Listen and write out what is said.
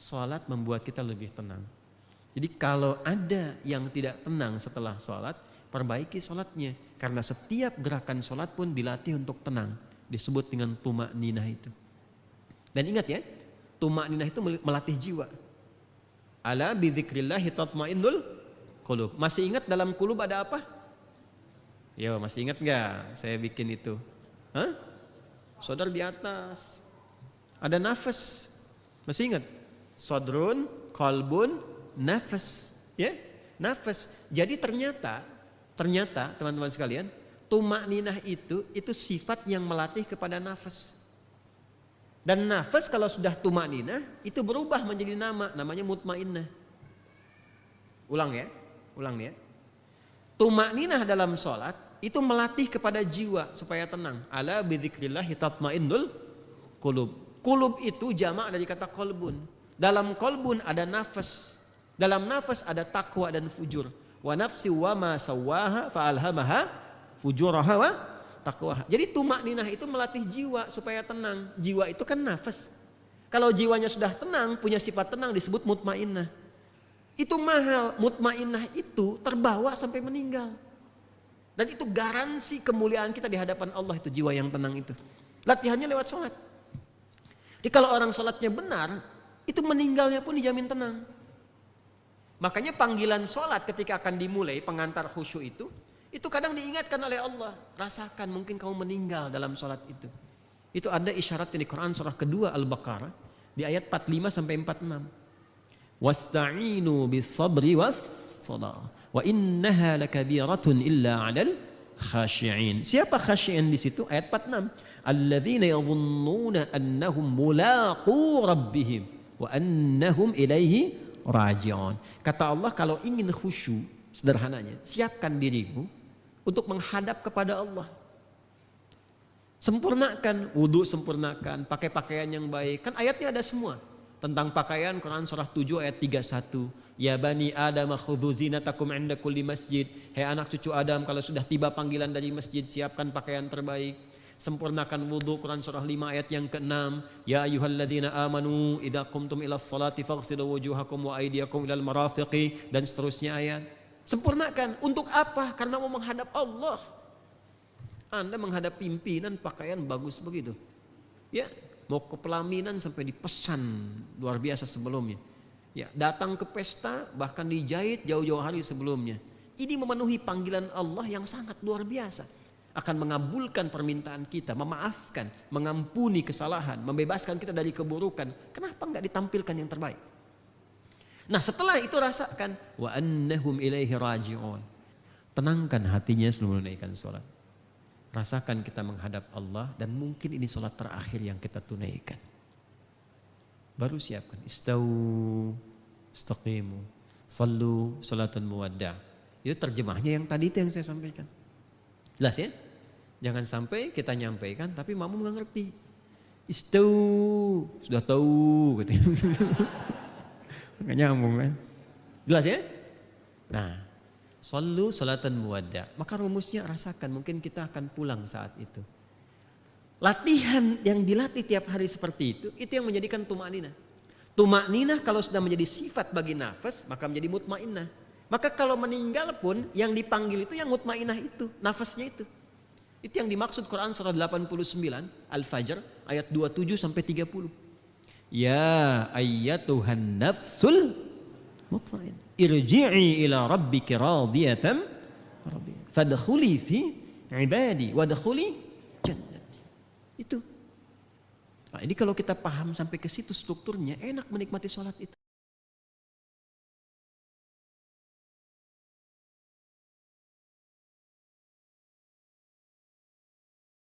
Sholat membuat kita lebih tenang. Jadi kalau ada yang tidak tenang setelah sholat, perbaiki sholatnya. Karena setiap gerakan sholat pun dilatih untuk tenang. Disebut dengan tuma'ninah itu. Dan ingat ya, tuma'ninah itu melatih jiwa. Ala bidzikrillahi tatmainnul qulub. Masih ingat dalam qulub ada apa? Yo, masih ingat nggak? Saya bikin itu. Hah? Saudara di atas. Ada nafas. Masih ingat? Sodrun, qalbun, nafas. Ya, nafas. Jadi ternyata teman-teman sekalian, tuma'ninah itu sifat yang melatih kepada nafas. Dan nafas kalau sudah tuma'ninah itu berubah menjadi namanya mutmainnah. Ulang ya. Tuma'ninah dalam sholat itu melatih kepada jiwa supaya tenang. Ala bidzikrillahi tatmainnul qulub. Qulub itu jamak dari kata qalbun. Dalam qalbun ada nafas. Dalam nafas ada takwa dan fujur. Wa nafsi wa ma sawwaha fa alhamaha fujuraha wa taqwaha. Jadi tuma'ninah itu melatih jiwa supaya tenang. Jiwa itu kan nafas. Kalau jiwanya sudah tenang, punya sifat tenang disebut mutmainnah. Itu mahal. Mutmainnah itu terbawa sampai meninggal. Dan itu garansi kemuliaan kita di hadapan Allah, itu jiwa yang tenang itu. Latihannya lewat sholat. Jadi kalau orang sholatnya benar, itu meninggalnya pun dijamin tenang. Makanya panggilan sholat ketika akan dimulai, pengantar khusyuk itu kadang diingatkan oleh Allah. Rasakan mungkin kamu meninggal dalam sholat itu. Itu ada isyarat di Quran surah kedua Al-Baqarah di ayat 45 sampai 46. Wasta'inu bis sabri was salah wa innaha lakabiratun illa 'alal khashi'in. Siapa khashi'in di situ? Ayat 46. Alladzina yadhunnuna annahum mulaqu rabbihim wa annahum ilaihi raji'un. Kata Allah, kalau ingin khusyuk, sederhananya, siapkan dirimu untuk menghadap kepada Allah. Sempurnakan wudu, sempurnakan, pakai pakaian yang baik. Kan ayatnya ada semua. Tentang pakaian, Quran surah 7 ayat 31. Ya bani Adam khudhu zinatakum 'inda kulli masjid. Hai anak cucu Adam, kalau sudah tiba panggilan dari masjid, siapkan pakaian terbaik. Sempurnakan wudu, Quran surah 5 ayat yang ke-6. Ya ayyuhalladzina amanu idza qumtum ilas salati faghsilu wujuhakum wa aydiyakum ilal marafiqi, dan seterusnya ayat. Sempurnakan. Untuk apa? Karena mau menghadap Allah. Anda menghadap pimpinan pakaian bagus begitu. Ya, mau ke pelaminan sampai dipesan luar biasa sebelumnya. Ya, datang ke pesta bahkan dijahit jauh-jauh hari sebelumnya. Ini memenuhi panggilan Allah yang sangat luar biasa. Akan mengabulkan permintaan kita, memaafkan, mengampuni kesalahan, membebaskan kita dari keburukan. Kenapa enggak ditampilkan yang terbaik? Nah, setelah itu rasakan wa annahum ilaihi raji'un. Tenangkan hatinya sebelum menunaikan sholat. Rasakan kita menghadap Allah, dan mungkin ini sholat terakhir yang kita tunaikan. Baru siapkan istau, istaqimu, sallu salatan muwadda'. Itu terjemahnya yang tadi itu yang saya sampaikan. Jelas ya? Jangan sampai kita nyampaikan tapi makmum nggak ngerti. Istau, sudah tahu gitu. Nggak nyambung kan? Jelas ya? Nah, sallu salatan muwadda'. Maka rumusnya rasakan, mungkin kita akan pulang saat itu. Latihan yang dilatih tiap hari seperti itu yang menjadikan tuma'ninah. Tuma'ninah kalau sudah menjadi sifat bagi nafas, maka menjadi mutmainnah. Maka kalau meninggal pun yang dipanggil itu yang mutmainnah itu, nafasnya itu. Itu yang dimaksud Quran surah 89 Al-Fajr ayat 27 sampai 30. Ya ayyatuhan nafsul mutmainnah, irji'i ila rabbiki radiyatan fadkhuli fi ibadi wadkhuli jannati. Itu. Nah, ini kalau kita paham sampai ke situ strukturnya, enak menikmati sholat itu.